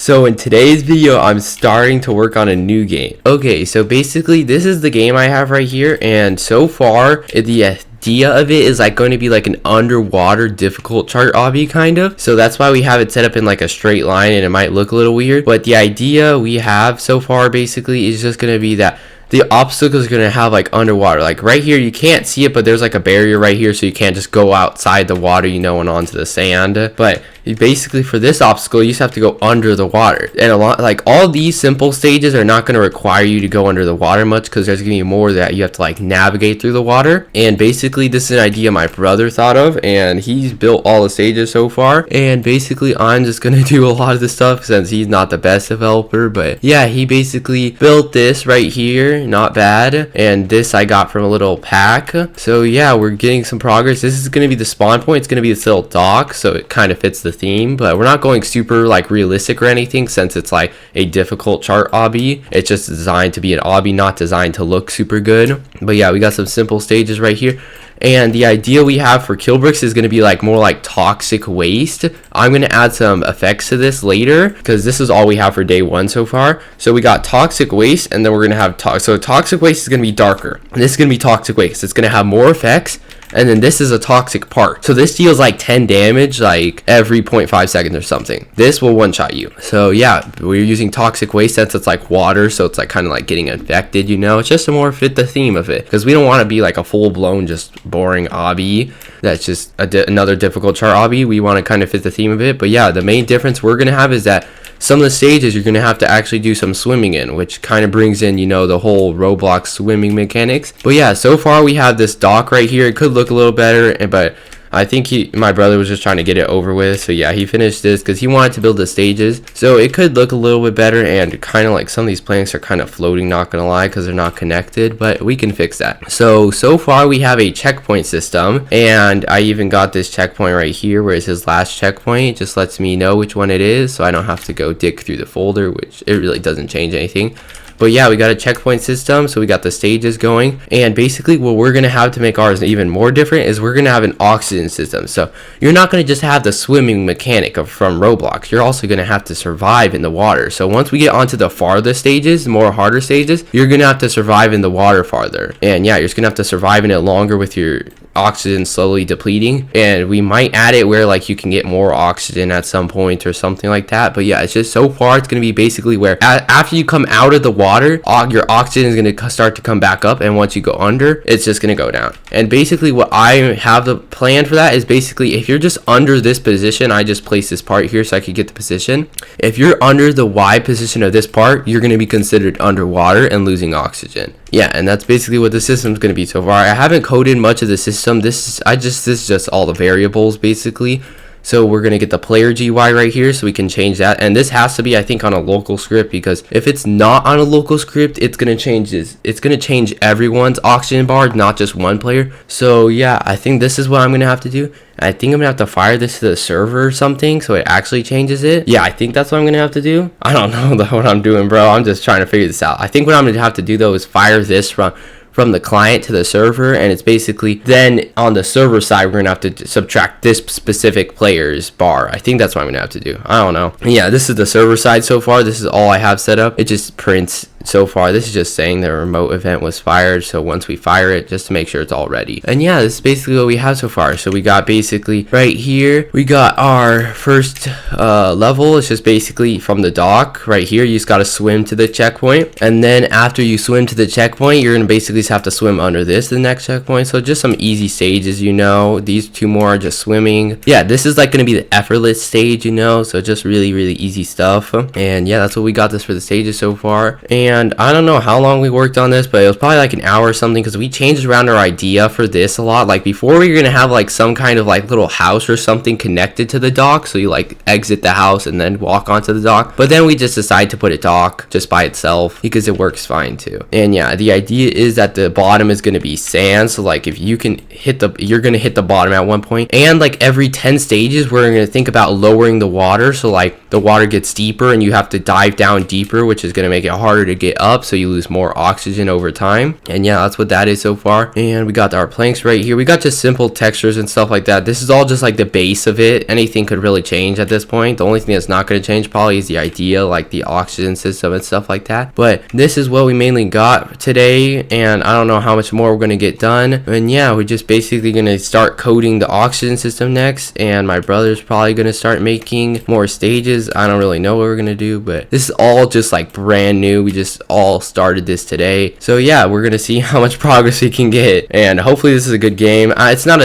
So in today's video, I'm starting to work on a new game. Okay, so basically this is the game I have right here, and so far the idea of it is like going to be like an underwater difficult chart obby kind of. So that's why we have it set up in like a straight line, and it might look a little weird, but the idea we have so far basically is just going to be that the obstacle is going to have like underwater, like right here you can't see it, but there's like a barrier right here, so you can't just go outside the water, you know, and onto the sand. But basically for this obstacle you just have to go under the water, and a lot like all these simple stages are not going to require you to go under the water much, because there's going to be more that you have to like navigate through the water. And basically this is an idea my brother thought of, and he's built all the stages so far, and basically I'm just going to do a lot of this stuff since he's not the best developer. But yeah, he basically built this right here, not bad, and this I got from a little pack. So yeah, we're getting some progress. This is going to be the spawn point. It's going to be this little dock, so it kind of fits the theme, but we're not going super like realistic or anything since it's like a difficult chart obby. It's just designed to be an obby, not designed to look super good. But yeah, we got some simple stages right here. And the idea we have for kill bricks is going to be like more like toxic waste. I'm going to add some effects to this later, because this is all we have for day one so far. So we got toxic waste, and then we're going to have so toxic waste is going to be darker, and this is going to be toxic waste. It's going to have more effects. And then this is a toxic part. So this deals like 10 damage like every 0.5 seconds or something. This will one-shot you. So yeah, we're using toxic waste since it's like water, so it's like kind of like getting infected, you know. It's just to more fit the theme of it, because we don't want to be like a full-blown just boring obby that's just another difficult chart obby. We want to kind of fit the theme of it. But yeah, the main difference we're going to have is that some of the stages you're going to have to actually do some swimming in, which kind of brings in, you know, the whole Roblox swimming mechanics. But yeah, so far we have this dock right here. It could look a little better, but I think my brother was just trying to get it over with. So yeah, he finished this because he wanted to build the stages. So it could look a little bit better, and kind of like some of these planks are kind of floating, not gonna lie, because they're not connected, but we can fix that. So far we have a checkpoint system, and I even got this checkpoint right here where it says last checkpoint. It just lets me know which one it is, so I don't have to go dig through the folder, which it really doesn't change anything. But yeah, we got a checkpoint system, so we got the stages going. And basically what we're going to have to make ours even more different is we're going to have an oxygen system. So you're not going to just have the swimming mechanic from Roblox. You're also going to have to survive in the water. So once we get onto the farther stages, more harder stages, you're going to have to survive in the water farther. And yeah, you're just going to have to survive in it longer with your oxygen slowly depleting, and we might add it where like you can get more oxygen at some point or something like that. But yeah, it's just so far it's going to be basically where after you come out of the water, your oxygen is going to start to come back up, and once you go under, it's just going to go down. And basically what I have the plan for that is basically if you're just under this position, I just place this part here so I could get the position. If you're under the Y position of this part, you're going to be considered underwater and losing oxygen. Yeah, and that's basically what the system's going to be so far. I haven't coded much of the system. This is just all the variables basically. So we're going to get the player GY right here, so we can change that. And this has to be, I think, on a local script, because if it's not on a local script, it's going to change this. It's going to change everyone's oxygen bar, not just one player. So yeah, I think this is what I'm going to have to do. I think I'm going to have to fire this to the server or something so it actually changes it. Yeah, I think that's what I'm going to have to do. I don't know what I'm doing, bro. I'm just trying to figure this out. I think what I'm going to have to do, though, is fire this from the client to the server, and it's basically then on the server side we're gonna have to subtract this specific player's bar. I think that's what I'm gonna have to do. I don't know. Yeah, this is the server side so far. This is all I have set up. It just prints so far. This is just saying the remote event was fired, so once we fire it, just to make sure it's all ready. And yeah, this is basically what we have so far. So we got basically right here, we got our first level. It's just basically from the dock right here. You just got to swim to the checkpoint, and then after you swim to the checkpoint, you're gonna basically just have to swim under this, the next checkpoint. So just some easy stages, you know. These two more are just swimming. Yeah, this is like gonna be the effortless stage, you know, so just really easy stuff. And yeah, that's what we got this for the stages so far. And I don't know how long we worked on this, but it was probably like an hour or something, because we changed around our idea for this a lot. Like before, we were gonna have like some kind of like little house or something connected to the dock, so you like exit the house and then walk onto the dock. But then we just decided to put a dock just by itself because it works fine too. And yeah, the idea is that the bottom is going to be sand, so like if you can hit you're going to hit the bottom at one point. And like every 10 stages we're going to think about lowering the water, so like the water gets deeper and you have to dive down deeper, which is going to make it harder to get up, so you lose more oxygen over time. And yeah, that's what that is so far. And we got our planks right here. We got just simple textures and stuff like that. This is all just like the base of it. Anything could really change at this point. The only thing that's not going to change probably is the idea, like the oxygen system and stuff like that. But this is what we mainly got today, and I don't know how much more we're going to get done. And yeah, we're just basically going to start coding the oxygen system next, and my brother's probably going to start making more stages. I don't really know what we're going to do, but this is all just like brand new. We just all started this today. So yeah, we're going to see how much progress we can get, and hopefully this is a good game. It's not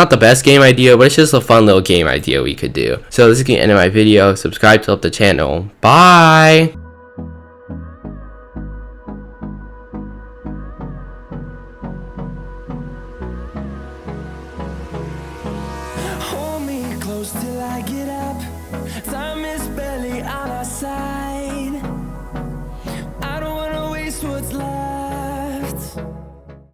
the best game idea, but it's just a fun little game idea we could do. So this is the end of my video. Subscribe to help the channel. Bye. Hold me close till I get up. Time